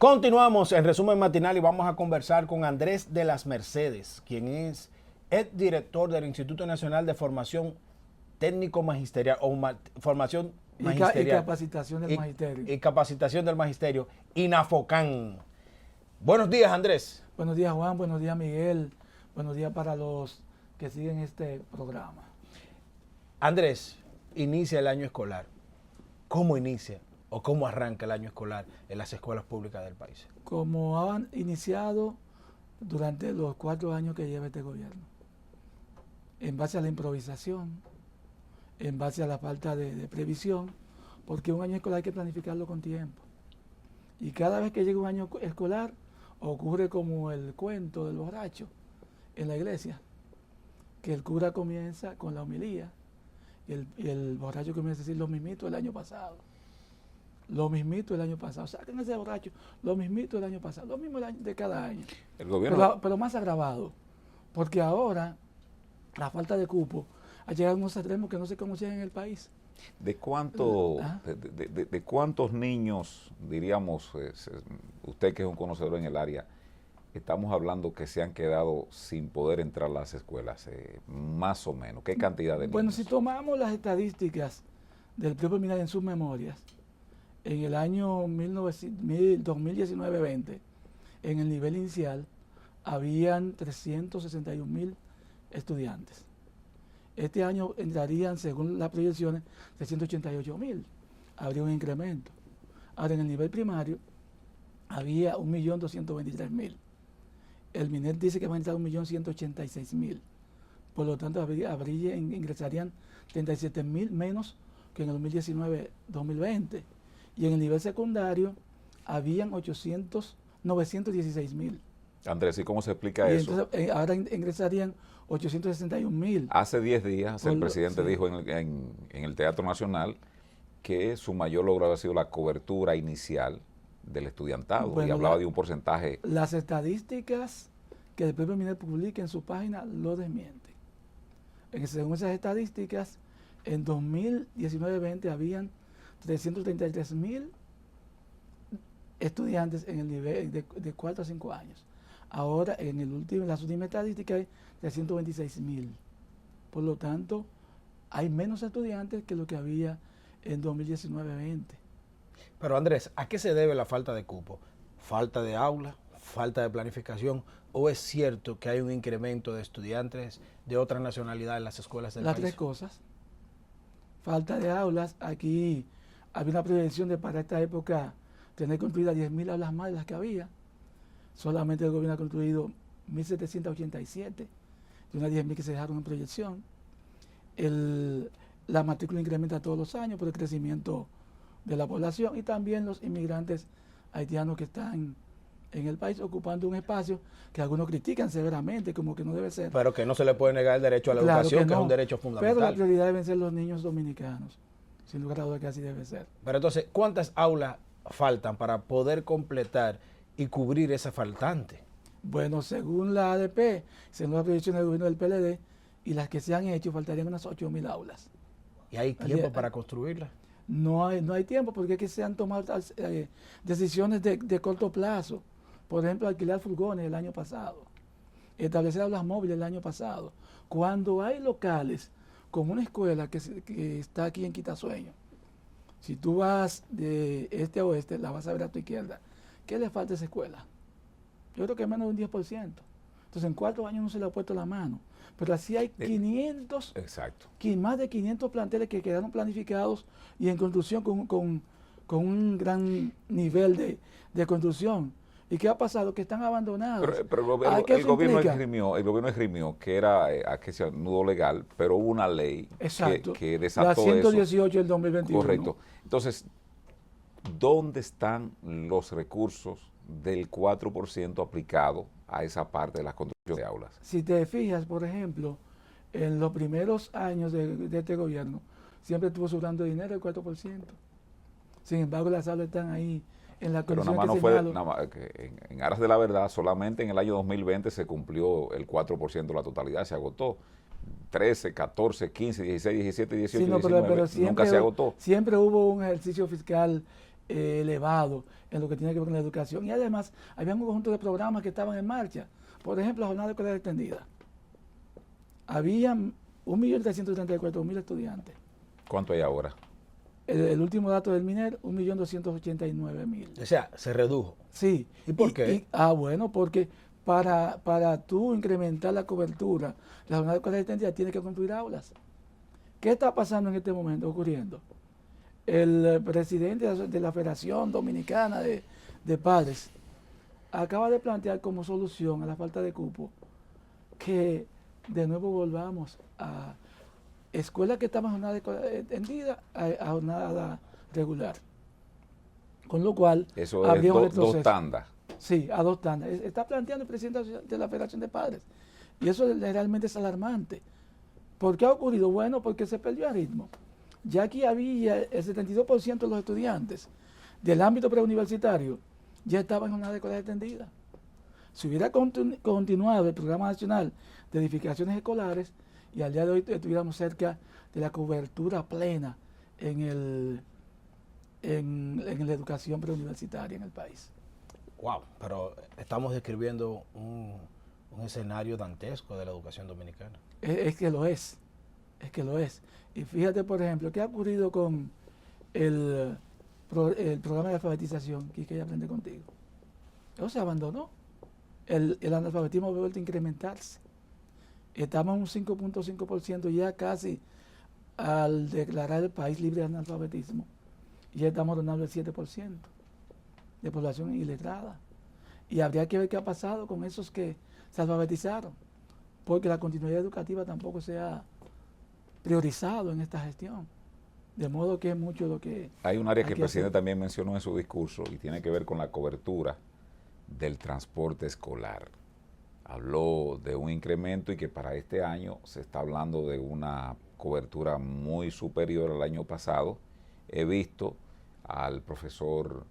Continuamos en resumen matinal y vamos a conversar con Andrés de las Mercedes, quien es director del Instituto Nacional de Formación Técnico Magisterial o Formación Magisterial Y capacitación del magisterio. Y capacitación del magisterio, INAFOCAN. Buenos días, Andrés. Buenos días, Juan. Buenos días, Miguel. Buenos días para los que siguen este programa. Andrés, inicia el año escolar. ¿Cómo inicia o cómo arranca el año escolar en las escuelas públicas del país? Como han iniciado durante los 4 años que lleva este gobierno, en base a la improvisación, en base a la falta de previsión, porque un año escolar hay que planificarlo con tiempo. Y cada vez que llega un año escolar, ocurre como el cuento del borracho en la iglesia, que el cura comienza con la homilía y el borracho comienza a decir lo mismito el año pasado. Lo mismito el año pasado. Saquen ese borracho, lo mismito el año pasado, lo mismo de cada año. El gobierno... pero más agravado, porque ahora la falta de cupo ha llegado a unos extremos que no se conocían en el país. ¿De cuántos niños, diríamos, usted que es un conocedor en el área, estamos hablando que se han quedado sin poder entrar a las escuelas? Más o menos, ¿qué cantidad de niños? Bueno, si tomamos las estadísticas del propio MINAI en sus memorias, en el año 2019-20, en el nivel inicial, habían 361.000 estudiantes. Este año entrarían, según las proyecciones, 388.000. Habría un incremento. Ahora, en el nivel primario, había 1.223.000. El MINET dice que van a entrar 1.186.000. Por lo tanto, ingresarían 37.000 menos que en el 2019-2020. Y en el nivel secundario, habían 916.000. Andrés, ¿y cómo se explica eso? Entonces, ahora ingresarían 861.000. Hace 10 días el presidente dijo en el Teatro Nacional que su mayor logro había sido la cobertura inicial del estudiantado, y hablaba de un porcentaje. Las estadísticas que el propio MINET publica en su página lo desmienten. Según esas estadísticas, en 2019-20 habían 333.000 estudiantes en el nivel de 4 a 5 años. Ahora, en las últimas estadísticas hay 326.000. Por lo tanto, hay menos estudiantes que lo que había en 2019-20. Pero Andrés, ¿a qué se debe la falta de cupo? ¿Falta de aula? ¿Falta de planificación? ¿O es cierto que hay un incremento de estudiantes de otra nacionalidad en las escuelas del país? Las tres cosas. Falta de aulas. Aquí había una proyección de para esta época tener construidas 10.000 aulas más de las que había. Solamente el gobierno ha construido 1.787, de unas 10.000 que se dejaron en proyección. La matrícula incrementa todos los años por el crecimiento de la población y también los inmigrantes haitianos que están en el país ocupando un espacio que algunos critican severamente como que no debe ser. Pero que no se le puede negar el derecho a la educación, que es un derecho fundamental. Pero la prioridad deben ser los niños dominicanos, sin lugar a dudas que así debe ser. Pero entonces, ¿cuántas aulas faltan para poder completar y cubrir esa faltante? Bueno, según la ADP, según la proyección del gobierno del PLD, y las que se han hecho, faltarían unas 8.000 aulas. ¿Y hay tiempo para construirlas? No hay tiempo, porque es que se han tomado decisiones de corto plazo. Por ejemplo, alquilar furgones el año pasado, establecer aulas móviles el año pasado. Cuando hay locales, como una escuela que está aquí en Quitasueño, si tú vas de este a oeste, la vas a ver a tu izquierda, ¿qué le falta a esa escuela? Yo creo que menos de un 10%. Entonces, en 4 años no se le ha puesto la mano. Pero así hay 500, exacto, más de 500 planteles que quedaron planificados y en construcción con un gran nivel de construcción. ¿Y qué ha pasado? Que están abandonados. Pero el gobierno esgrimió que era nudo legal, pero hubo una ley que desató la 118 eso. del 2021. Correcto. Entonces, ¿dónde están los recursos del 4% aplicado a esa parte de las construcciones de aulas? Si te fijas, por ejemplo, en los primeros años de este gobierno, siempre estuvo sobrando dinero el 4%. Sin embargo, las aulas están ahí en la condición que señalo. En aras de la verdad, solamente en el año 2020 se cumplió el 4% de la totalidad, se agotó. 13, 14, 15, 16, 17, 18, sí, no, 19, pero siempre, nunca se agotó. Siempre hubo un ejercicio fiscal elevado en lo que tiene que ver con la educación. Y además, había un conjunto de programas que estaban en marcha. Por ejemplo, la jornada escolar extendida. Habían 1.334.000 estudiantes. ¿Cuánto hay ahora? El último dato del MINER, 1.289.000. O sea, se redujo. Sí. ¿Y por qué? Bueno, porque para tú incrementar la cobertura, la jornada escolar extendida tiene que construir aulas. ¿Qué está pasando en este momento ocurriendo? El presidente de la Federación Dominicana de Padres acaba de plantear como solución a la falta de cupo que de nuevo volvamos a escuelas que estaban en jornada extendida a jornada regular. Con lo cual, eso habría un es retroceso. dos tandas. Sí, a 2 tandas. Está planteando el presidente de la Federación de Padres. Y eso realmente es alarmante. ¿Por qué ha ocurrido? Bueno, porque se perdió el ritmo. Ya aquí había el 72% de los estudiantes del ámbito preuniversitario ya estaban en jornada escolar extendida. Si hubiera continuado el Programa Nacional de Edificaciones Escolares, y al día de hoy estuviéramos cerca de la cobertura plena en la educación preuniversitaria en el país. Wow, pero estamos describiendo un escenario dantesco de la educación dominicana. Es que lo es. Y fíjate, por ejemplo, ¿qué ha ocurrido con el programa de alfabetización que aprende contigo? Eso se abandonó. El analfabetismo ha vuelto a incrementarse. Estamos en un 5.5% ya casi al declarar el país libre de analfabetismo. Y ya estamos rondando el 7% de población iletrada. Y habría que ver qué ha pasado con esos que se alfabetizaron, porque la continuidad educativa tampoco se ha priorizado en esta gestión. De modo que es mucho lo que... Hay un área que el presidente también mencionó en su discurso y tiene que ver con la cobertura del transporte escolar. Habló de un incremento y que para este año se está hablando de una cobertura muy superior al año pasado. He visto al profesor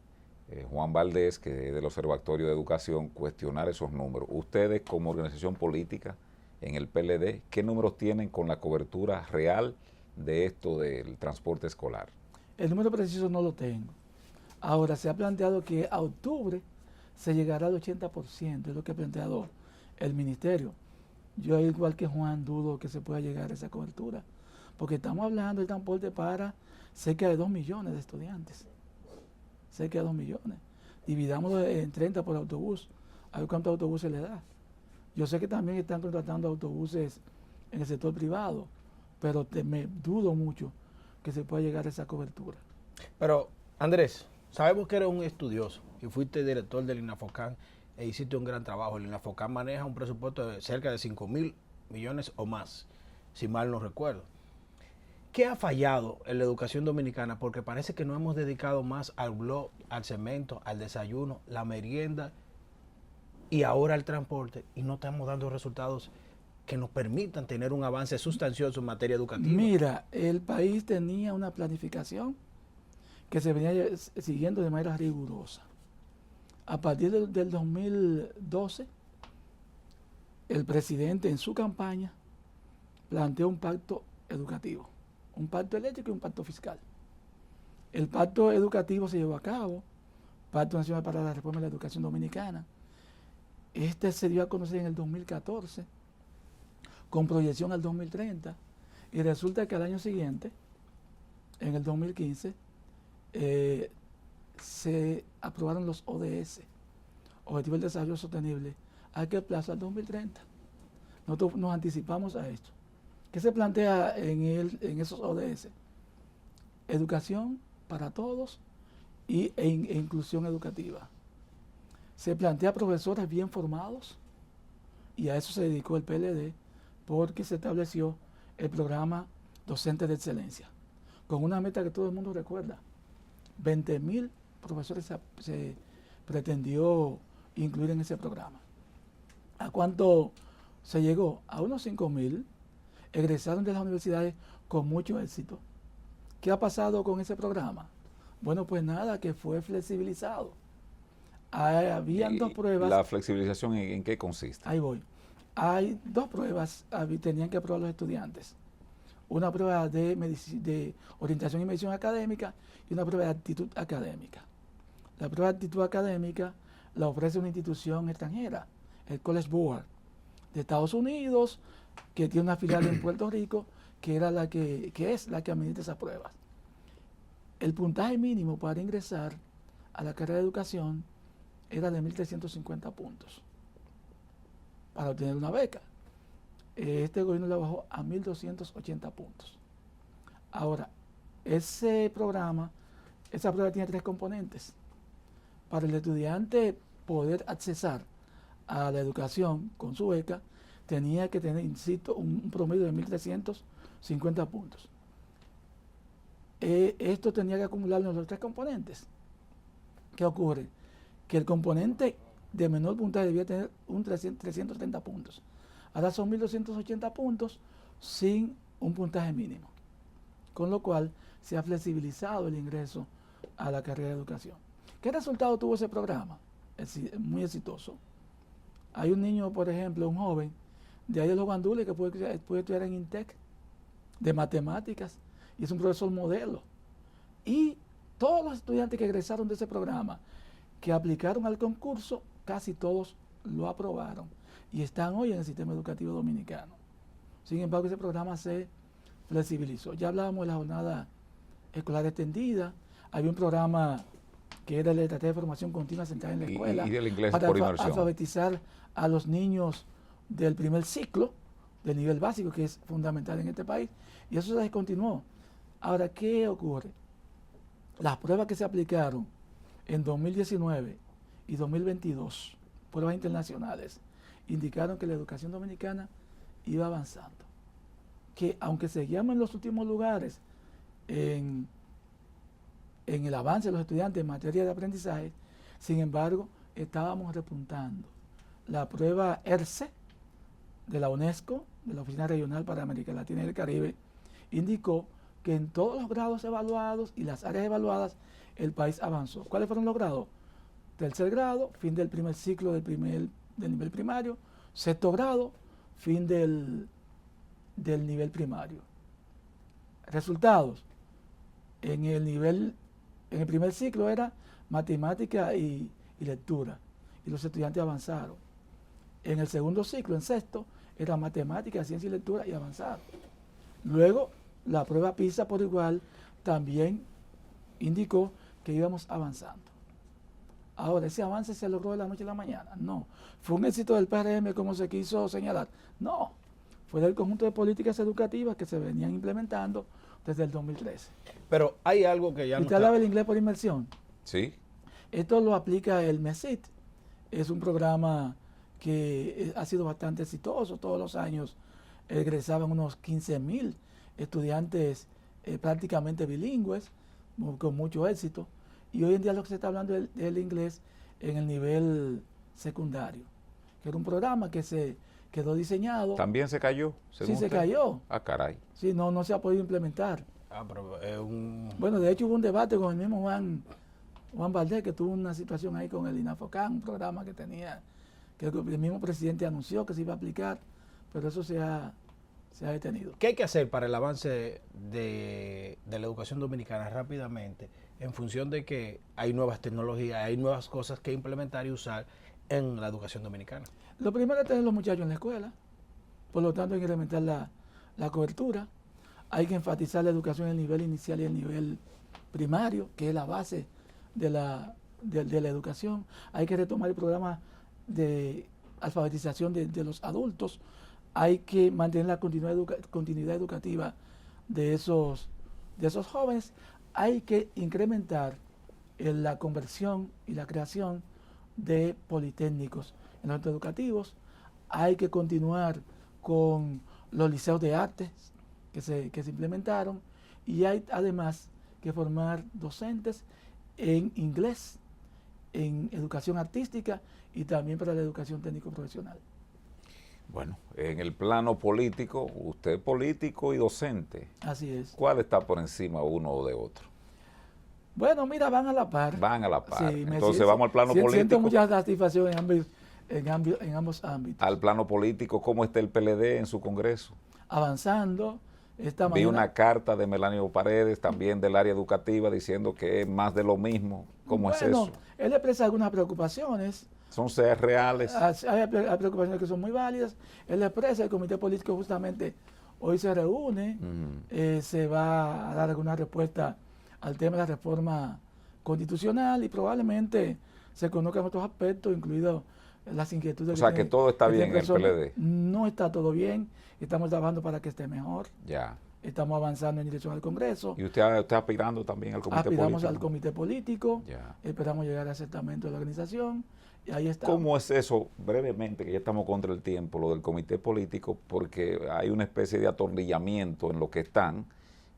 Juan Valdés, que es del Observatorio de Educación, cuestionar esos números. Ustedes como organización política en el PLD, ¿qué números tienen con la cobertura real de esto del transporte escolar? El número preciso no lo tengo. Ahora, se ha planteado que a octubre se llegará al 80%, es lo que ha planteado el ministerio. Yo, igual que Juan, dudo que se pueda llegar a esa cobertura, porque estamos hablando del transporte para cerca de 2 millones de estudiantes. Cerca de 2 millones. Dividámoslo en 30 por autobús, a ver cuántos autobuses le da. Yo sé que también están contratando autobuses en el sector privado, pero me dudo mucho que se pueda llegar a esa cobertura. Pero, Andrés, sabemos que eres un estudioso y fuiste director del INAFOCAN e hiciste un gran trabajo. El INAFOCAN maneja un presupuesto de cerca de 5.000 millones o más, si mal no recuerdo. ¿Qué ha fallado en la educación dominicana? Porque parece que no hemos dedicado más al blog, al cemento, al desayuno, la merienda y ahora al transporte, y no estamos dando resultados que nos permitan tener un avance sustancioso en materia educativa. Mira, el país tenía una planificación que se venía siguiendo de manera rigurosa. A partir del 2012, el presidente en su campaña planteó un pacto educativo, un pacto eléctrico y un pacto fiscal. El pacto educativo se llevó a cabo, Pacto Nacional para la Reforma de la Educación Dominicana. Este se dio a conocer en el 2014, con proyección al 2030, y resulta que al año siguiente, en el 2015, se aprobaron los ODS, Objetivos del Desarrollo Sostenible, a qué plazo, al 2030. Nosotros nos anticipamos a esto. ¿Qué se plantea en esos ODS? Educación para todos e inclusión educativa. Se plantea profesores bien formados, y a eso se dedicó el PLD, porque se estableció el programa Docentes de Excelencia, con una meta que todo el mundo recuerda. 20.000 profesores se pretendió incluir en ese programa. ¿A cuánto se llegó? A unos 5.000 egresaron de las universidades con mucho éxito. ¿Qué ha pasado con ese programa? Bueno, pues nada, que fue flexibilizado. Habían 2 pruebas. ¿La flexibilización en qué consiste? Ahí voy. Hay 2 pruebas, tenían que aprobar los estudiantes. una prueba de orientación y medición académica y una prueba de aptitud académica. La prueba de aptitud académica la ofrece una institución extranjera, el College Board de Estados Unidos, que tiene una filial en Puerto Rico, que es la que administra esas pruebas. El puntaje mínimo para ingresar a la carrera de educación era de 1.350 puntos para obtener una beca. Este gobierno la bajó a 1.280 puntos. Ahora, esa prueba tiene 3 componentes. Para el estudiante poder accesar a la educación con su beca, tenía que tener, insisto, un promedio de 1.350 puntos. Esto tenía que acumularlo en los 3 componentes. ¿Qué ocurre? Que el componente de menor puntaje debía tener 330 puntos. Ahora son 1.280 puntos sin un puntaje mínimo. Con lo cual se ha flexibilizado el ingreso a la carrera de educación. ¿Qué resultado tuvo ese programa? Es muy exitoso. Hay un niño, por ejemplo, un joven de ahí de los Guandules que puede estudiar en INTEC de matemáticas y es un profesor modelo. Y todos los estudiantes que egresaron de ese programa, que aplicaron al concurso, casi todos lo aprobaron y están hoy en el sistema educativo dominicano. Sin embargo, ese programa se flexibilizó. Ya hablábamos de la jornada escolar extendida. Había un programa que era la estrategia de formación continua centrada en la escuela y del inglés para por inmersión. alfabetizar a los niños del primer ciclo, del nivel básico, que es fundamental en este país, y eso se descontinuó. Ahora, ¿qué ocurre? Las pruebas que se aplicaron en 2019 y 2022, pruebas internacionales, indicaron que la educación dominicana iba avanzando. Que aunque seguíamos en los últimos lugares en el avance de los estudiantes en materia de aprendizaje, sin embargo, estábamos repuntando. La prueba ERCE de la UNESCO, de la Oficina Regional para América Latina y el Caribe, indicó que en todos los grados evaluados y las áreas evaluadas, el país avanzó. ¿Cuáles fueron los grados? Tercer grado, fin del primer ciclo del nivel primario. Sexto grado, fin del nivel primario. Resultados. En el primer ciclo era matemática y lectura, y los estudiantes avanzaron. En el segundo ciclo, en sexto, era matemática, ciencia y lectura y avanzaron. Luego, la prueba PISA por igual también indicó que íbamos avanzando. Ahora, ¿ese avance se logró de la noche a la mañana? No. ¿Fue un éxito del PRM como se quiso señalar? No. Fue del conjunto de políticas educativas que se venían implementando desde el 2013. Pero hay algo que ya no ¿Usted hablaba del inglés por inmersión? Sí. Esto lo aplica el MESIT. Es un programa que ha sido bastante exitoso. Todos los años egresaban unos 15.000 estudiantes prácticamente bilingües, con mucho éxito. Y hoy en día lo que se está hablando es del inglés en el nivel secundario, que era un programa que se quedó diseñado. ¿También se cayó? Sí, se cayó. Ah, caray. Sí, no se ha podido implementar. pero es un... Bueno, de hecho hubo un debate con el mismo Juan Valdés, que tuvo una situación ahí con el INAFOCAN, un programa que tenía, que el mismo presidente anunció que se iba a aplicar, pero eso se ha detenido. ¿Qué hay que hacer para el avance de la educación dominicana rápidamente, en función de que hay nuevas tecnologías, hay nuevas cosas que implementar y usar en la educación dominicana? Lo primero es tener los muchachos en la escuela, por lo tanto hay que incrementar la cobertura, hay que enfatizar la educación en el nivel inicial y el nivel primario, que es la base de la educación, hay que retomar el programa de alfabetización de los adultos, hay que mantener la continuidad educativa de esos jóvenes, hay que incrementar la conversión y la creación de politécnicos en los centros educativos, hay que continuar con los liceos de artes que se implementaron y hay además que formar docentes en inglés, en educación artística y también para la educación técnico-profesional. Bueno, en el plano político, usted es político y docente. Así es. ¿Cuál está por encima uno de otro? Bueno, mira, van a la par. Van a la par. Sí, entonces vamos al plano político. Siento mucha satisfacción en ambos ámbitos. Al plano político, ¿cómo está el PLD en su Congreso? Avanzando, Esta Vi mañana, una carta de Melanio Paredes, también del área educativa, diciendo que es más de lo mismo. ¿Cómo es eso? él expresa algunas preocupaciones. ¿Son ser reales? Hay preocupaciones que son muy válidas. Él expresa, el comité político justamente hoy se reúne, se va a dar alguna respuesta al tema de la reforma constitucional y probablemente se conozcan otros aspectos, incluidos las inquietudes. O sea, que todo está bien en el PLD. No está todo bien, estamos trabajando para que esté mejor. Ya. Estamos avanzando en dirección al Congreso. ¿Y usted está aspirando también al comité Aspiramos político? al comité político, Ya. esperamos llegar al acertamiento de la organización y ahí está. ¿Cómo es eso, brevemente, que ya estamos contra el tiempo, lo del comité político? Porque hay una especie de atornillamiento en lo que están,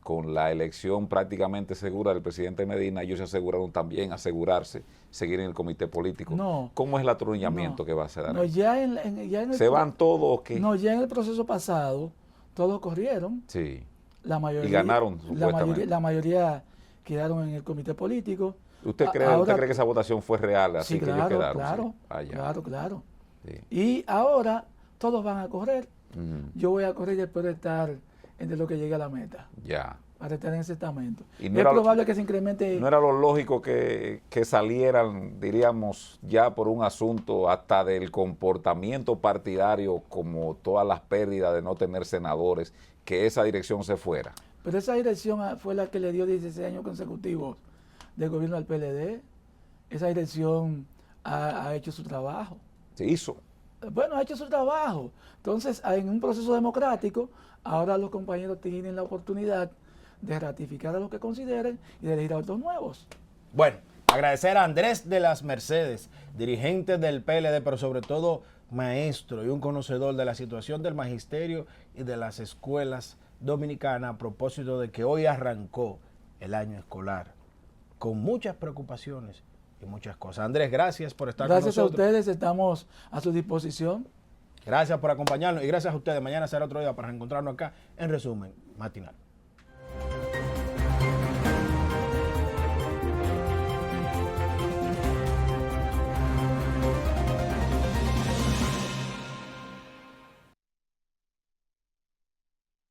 con la elección prácticamente segura del presidente Medina. Ellos se aseguraron también asegurarse, seguir en el comité político. No. ¿Cómo es el atornillamiento que va a dar? No, ya en el ¿Se van todos o qué? No, ya en el proceso pasado, todos corrieron. Sí. La mayoría, Y ganaron, supuestamente. La mayoría quedaron en el comité político. ¿Usted cree que esa votación fue real? Así Sí, que claro, ellos quedaron. claro, Sí. claro. Sí. Y ahora todos van a correr. Ujú. Yo voy a correr y espero estar entre lo que llegue a la meta, Ya. para estar en ese estamento. Y Es no era probable que se incremente. ¿No era lo lógico que salieran, diríamos, ya por un asunto hasta del comportamiento partidario, como todas las pérdidas de no tener senadores, que esa dirección se fuera? Pero esa dirección fue la que le dio 16 años consecutivos de gobierno al PLD. Esa dirección ha hecho su trabajo. Se hizo. Bueno, ha hecho su trabajo. Entonces, en un proceso democrático, ahora los compañeros tienen la oportunidad de ratificar a los que consideren y de elegir a otros nuevos. Bueno, agradecer a Andrés de las Mercedes, dirigente del PLD, pero sobre todo maestro y un conocedor de la situación del magisterio y de las escuelas dominicanas, a propósito de que hoy arrancó el año escolar con muchas preocupaciones y muchas cosas. Andrés, gracias por estar con nosotros. Gracias a ustedes, estamos a su disposición. Gracias por acompañarnos y gracias a ustedes. Mañana será otro día para reencontrarnos acá en Resumen Matinal.